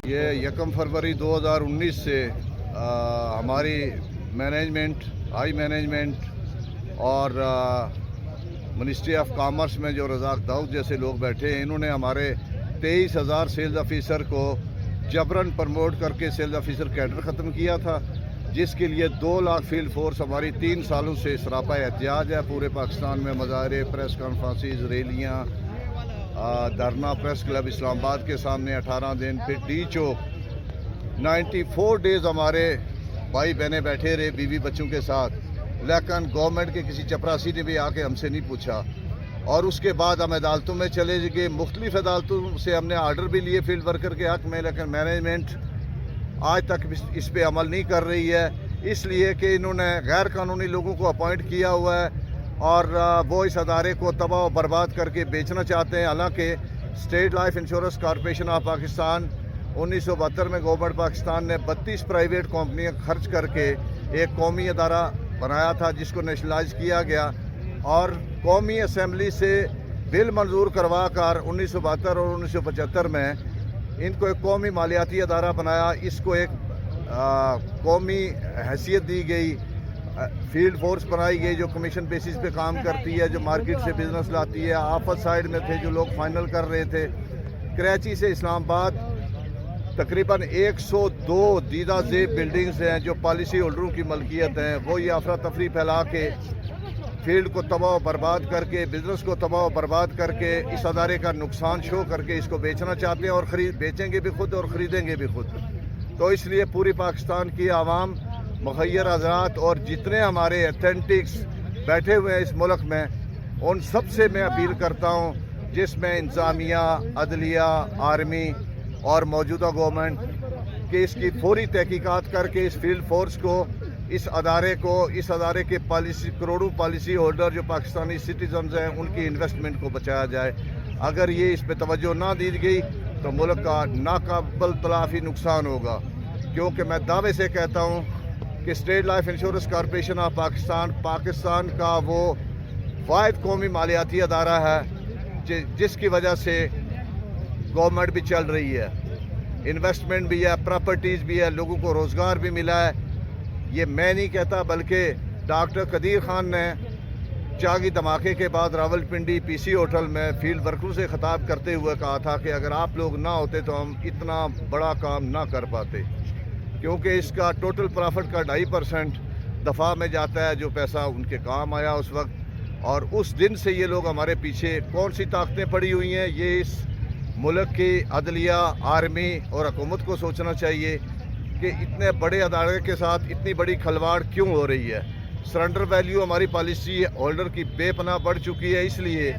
ये 1 फरवरी 2019 से हमारी मैनेजमेंट, हाई मैनेजमेंट और मिनिस्ट्री ऑफ कॉमर्स में जो रज़ाक दाऊद जैसे लोग बैठे हैं, इन्होंने हमारे 23,000 सेल्स ऑफिसर को जबरन प्रमोट करके सेल्स ऑफिसर कैडर ख़त्म किया था, जिसके लिए 2 लाख फील्ड फोर्स हमारी 3 सालों से सरापा एहतियाज है। पूरे पाकिस्तान में मज़ाहरे, प्रेस कॉन्फ्रेंसेस, रैलियाँ, धरना प्रेस क्लब इस्लामाबाद के सामने 18 दिन, फिर डी चौक 94 डेज़ हमारे भाई बहने बैठे रहे बीवी बच्चों के साथ, लेकिन गवर्नमेंट के किसी चपरासी ने भी आके हमसे नहीं पूछा। और उसके बाद हम अदालतों में चले गए, मुख्तलिफ अदालतों से हमने आर्डर भी लिए फील्ड वर्कर के हक़ में, लेकिन मैनेजमेंट आज तक इस पे अमल नहीं कर रही है, इसलिए कि इन्होंने गैर कानूनी लोगों को अपॉइंट किया हुआ है और वो इस अदारे को तबाह और बर्बाद करके बेचना चाहते हैं। हालांकि state life insurance corporation of Pakistan 1972 में गवर्नमेंट पाकिस्तान ने 32 प्राइवेट कंपनियां खर्च करके एक कौमी अदारा बनाया था, जिसको नेशनलाइज किया गया और कौमी असम्बली से बिल मंजूर करवा कर 1972 और 1975 में इनको एक कौमी मालियाती अदारा बनाया। इसको एक कौमी हैसियत दी गई, फील्ड फोर्स बनाई गई जो कमीशन बेसिस पे काम करती है, जो मार्केट से बिजनेस लाती है। आफत साइड में थे जो लोग फाइनल कर रहे थे। कराची से इस्लामाबाद तकरीबन 102 दीदा ज़ेब बिल्डिंग्स हैं जो पॉलिसी होल्डरों की मलकियत हैं। वो ये अफरा तफरी फैला के फील्ड को तबाह बर्बाद करके, बिज़नेस को तबाह बर्बाद करके, इस अदारे का नुकसान शो करके इसको बेचना चाहते हैं और बेचेंगे भी खुद और ख़रीदेंगे भी खुद। तो इसलिए पूरी पाकिस्तान की आवाम, मुखय्यर हज़रात और जितने हमारे अथेंटिक्स बैठे हुए हैं इस मुल्क में, उन सब से मैं अपील करता हूँ, जिसमें इंतज़ामिया, अदलिया, आर्मी और मौजूदा गवर्नमेंट कि इसकी फौरी तहकीकात करके इस फील्ड फोर्स को, इस अदारे के करोड़ों पॉलिसी होल्डर जो पाकिस्तानी सिटीजन्स हैं, उनकी इन्वेस्टमेंट को बचाया जाए। अगर ये इस पे तवज्जो ना दी गई तो मुल्क का नाकाबिल तलाफी नुकसान होगा, क्योंकि मैं दावे से कहता हूँ कि state life insurance corporation of Pakistan का वो वाहिद कौमी मालियाती अदारा है जिसकी वजह से गवर्नमेंट भी चल रही है, इन्वेस्टमेंट भी है, प्रॉपर्टीज़ भी है, लोगों को रोज़गार भी मिला है। ये मैं नहीं कहता, बल्कि डॉक्टर कदीर खान ने चागी धमाके के बाद रावलपिंडी पीसी होटल में फील्ड वर्करों से खिताब करते हुए कहा था कि अगर आप लोग ना होते तो हम इतना बड़ा काम ना कर पाते, क्योंकि इसका टोटल प्रॉफिट का 2.5% दफ़ा में जाता है, जो पैसा उनके काम आया उस वक्त। और उस दिन से ये लोग हमारे पीछे कौन सी ताकतें पड़ी हुई हैं, ये इस मुल्क की अदलिया, आर्मी और हुकूमत को सोचना चाहिए कि इतने बड़े अदारे के साथ इतनी बड़ी खलवाड़ क्यों हो रही है। सरेंडर वैल्यू हमारी पॉलिसी होल्डर की बेपनाह बढ़ चुकी है, इसलिए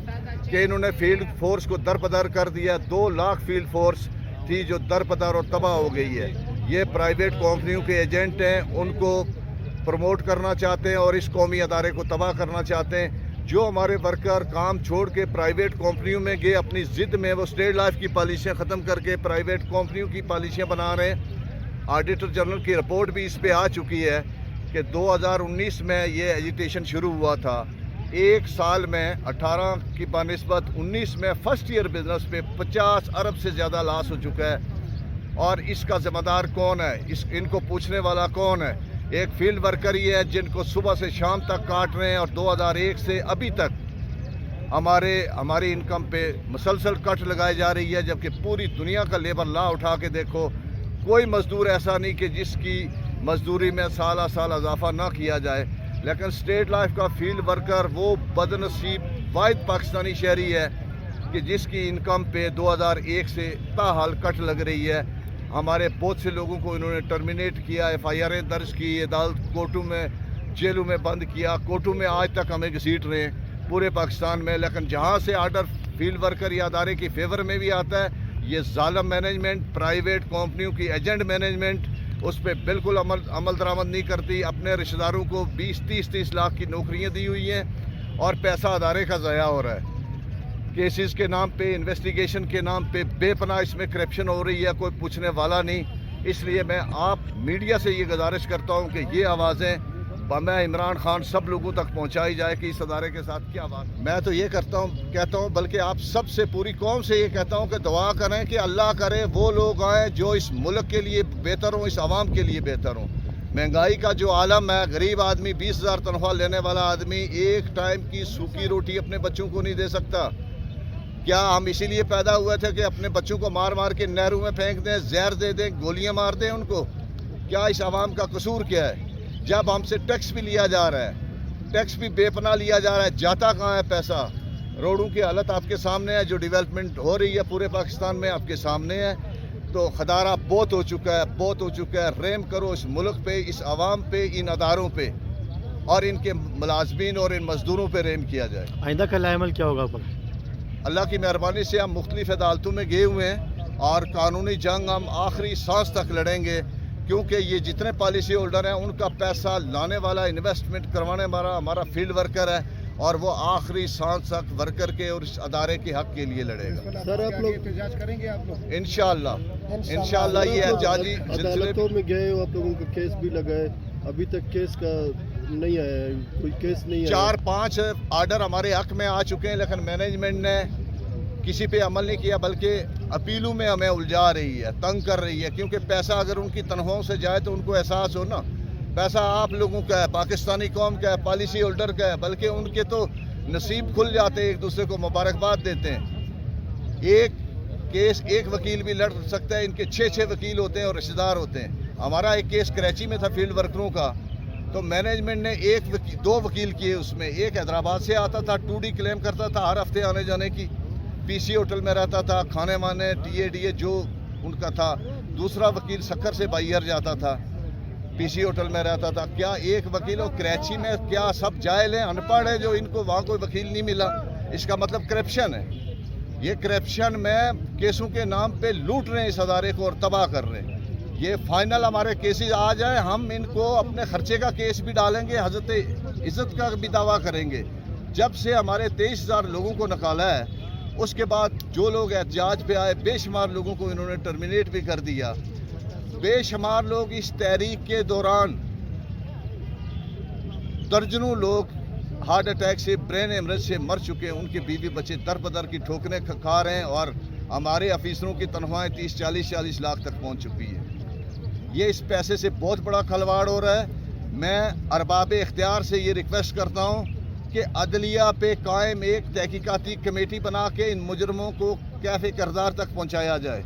कि इन्होंने फील्ड फोर्स को दरपदर कर दिया। 2 लाख फील्ड फोर्स थी जो दरपदर और तबाह हो गई है। ये प्राइवेट कंपनियों के एजेंट हैं, उनको प्रमोट करना चाहते हैं और इस कौमी अदारे को तबाह करना चाहते हैं। जो हमारे वर्कर काम छोड़ के प्राइवेट कंपनियों में गए, अपनी ज़िद में वो स्टेट लाइफ की पॉलिसियाँ ख़त्म करके प्राइवेट कंपनियों की पॉलिसियाँ बना रहे हैं। ऑडिटर जनरल की रिपोर्ट भी इस पे आ चुकी है कि 2019 में ये एजिटेशन शुरू हुआ था। एक साल में 18 की बनिस्बत 19 में फर्स्ट ईयर बिजनेस पे 50 अरब से ज़्यादा लॉस हो चुका है। और इसका ज़िम्मेदार कौन है, इनको पूछने वाला कौन है? एक फील्ड वर्कर ही है जिनको सुबह से शाम तक काट रहे हैं। और 2001 से अभी तक हमारी इनकम पे मुसलसल कट लगाई जा रही है, जबकि पूरी दुनिया का लेबर लॉ उठा के देखो, कोई मजदूर ऐसा नहीं कि जिसकी मजदूरी में साल इजाफा ना किया जाए। लेकिन स्टेट लाइफ का फील्ड वर्कर वो बदनसीब वाहिद पाकिस्तानी शहरी है कि जिसकी इनकम पे 2001 से ताहाल कट लग रही है। हमारे बहुत से लोगों को इन्होंने टर्मिनेट किया, FIR दर्ज की, अदालत कोर्टों में, जेलों में बंद किया। कोर्टों में आज तक हमें घसीट रहे हैं पूरे पाकिस्तान में। लेकिन जहाँ से आर्डर फील्ड वर्कर या अदारे की फेवर में भी आता है, ये जालिम मैनेजमेंट, प्राइवेट कंपनियों की एजेंट मैनेजमेंट उस पर बिल्कुल अमल दरामद नहीं करती। अपने रिश्तेदारों को 20-30 लाख की नौकरियां दी हुई हैं और पैसा अदारे का ज़ाया हो रहा है। केसेस के नाम पे, इन्वेस्टिगेशन के नाम पे बेपनाह इसमें करप्शन हो रही है, कोई पूछने वाला नहीं। इसलिए मैं आप मीडिया से ये गुजारिश करता हूँ कि ये आवाज़ें बम इमरान खान सब लोगों तक पहुंचाई जाए कि इस अदारे के साथ क्या बात। मैं तो ये कहता हूँ बल्कि आप सबसे पूरी कौम से ये कहता हूँ कि दुआ करें कि अल्लाह करे वो लोग आएँ जो इस मुल्क के लिए बेहतर हों, इस आवाम के लिए बेहतर हों। महंगाई का जो आलम है, गरीब आदमी 20,000 तनख्वाह लेने वाला आदमी एक टाइम की सूखी रोटी अपने बच्चों को नहीं दे सकता। क्या हम इसीलिए पैदा हुए थे कि अपने बच्चों को मार मार के नहरों में फेंक दें, जहर दे दें, गोलियां मार दें उनको? क्या इस आवाम का कसूर क्या है? जब हमसे टैक्स भी लिया जा रहा है, टैक्स भी बेपनाह लिया जा रहा है, जाता कहाँ है पैसा? रोडों की हालत आपके सामने है, जो डेवलपमेंट हो रही है पूरे पाकिस्तान में आपके सामने है। तो खदारा बहुत हो चुका है, बहुत हो चुका है। रहम करो इस मुल्क पे, इस आवाम पे, इन अदारों पे और इनके मुलाजमीन और इन मजदूरों पे रहम किया जाए। आइंदा का लाएमल क्या होगा पर? अल्लाह की मेहरबानी से हम मुख्तलिफ अदालतों में गए हुए हैं और कानूनी जंग हम आखिरी सांस तक लड़ेंगे, क्योंकि ये जितने पॉलिसी होल्डर हैं उनका पैसा लाने वाला, इन्वेस्टमेंट करवाने वाला हमारा फील्ड वर्कर है और वो आखिरी सांस तक वर्कर के और इस अदारे के हक के लिए लड़ेगा। सर आप लोग एहतजाज करेंगे? आप लोग इंशाअल्लाह ये एहतजाजी अदालतों में गए हो, आप लोगों का केस भी लगा है, अभी तक केस का नहीं आया है, कोई केस नहीं आया। 4-5 आर्डर हमारे हक में आ चुके हैं, लेकिन मैनेजमेंट ने किसी पे अमल नहीं किया, बल्कि अपीलों में हमें उलझा रही है, तंग कर रही है। क्योंकि पैसा अगर उनकी तनख्वाहों से जाए तो उनको एहसास हो ना, पैसा आप लोगों का है, पाकिस्तानी कौम का है, पॉलिसी होल्डर का है, बल्कि उनके तो नसीब खुल जाते हैं, एक दूसरे को मुबारकबाद देते हैं। एक केस एक वकील भी लड़ सकता है, इनके 6 वकील होते हैं और रिश्तेदार होते हैं। हमारा एक केस कराची में था फील्ड वर्करों का, तो मैनेजमेंट ने 2 वकील किए उसमें। एक हैदराबाद से आता था, 2D क्लेम करता था हर हफ्ते आने जाने की, PC होटल में रहता था, खाने वाने TADA जो उनका था। दूसरा वकील सक्खर से बाहर जाता था, PC होटल में रहता था। क्या एक वकील और कराची में क्या सब जाहिल हैं, अनपढ़ है जो इनको वहाँ कोई वकील नहीं मिला? इसका मतलब करप्शन है। ये करप्शन में केसों के नाम पे लूट रहे हैं इस अदारे को और तबाह कर रहे हैं। ये फाइनल हमारे केसेस आ जाए, हम इनको अपने खर्चे का केस भी डालेंगे, हजरत इज्जत का भी दावा करेंगे। जब से हमारे 23,000 लोगों को निकाला है, उसके बाद जो लोग एहतजाज पे आए, बेशुमार लोगों को इन्होंने टर्मिनेट भी कर दिया। बेशुमार लोग इस तहरीक के दौरान, दर्जनों लोग हार्ट अटैक से, ब्रेन हेमरेज से मर चुके हैं। उनके बीवी बच्चे दर बदर की ठोकरें खा रहे हैं और हमारे अफीसरों की तनख्वाहें 30-40 लाख तक पहुंच चुकी है। ये इस पैसे से बहुत बड़ा खलवाड़ हो रहा है। मैं अरबाब इख्तियार से ये रिक्वेस्ट करता हूँ कि अदलिया पे कायम एक तहकीकाती कमेटी बना के इन मुजरमों को कैफ़े किरदार तक पहुँचाया जाए,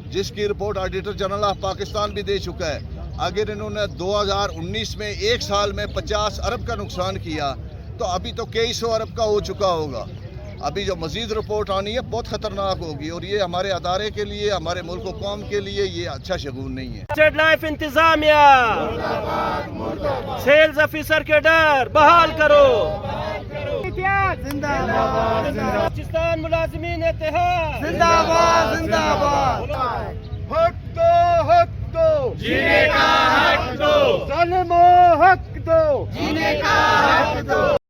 जिसकी report auditor general of Pakistan भी दे चुका है। अगर इन्होंने 2019 में एक साल में 50 अरब का नुकसान किया, तो अभी तो कई 100 अरब का हो चुका होगा। अभी जो मजीद रिपोर्ट आनी है बहुत खतरनाक होगी और ये हमारे अदारे के लिए, हमारे मुल्क व कौम के लिए ये अच्छा शगुन नहीं है। स्टेट लाइफ इंतजामिया, सेल्स ऑफिसर के डर बहाल करो। जिंदाबाद, पाकिस्तान मुलाजिमीन इत्तेहाद जिंदाबाद जिंदाबाद। हक दो जीने का, हक दो जालिमों, हक दो जीने का, हक दो।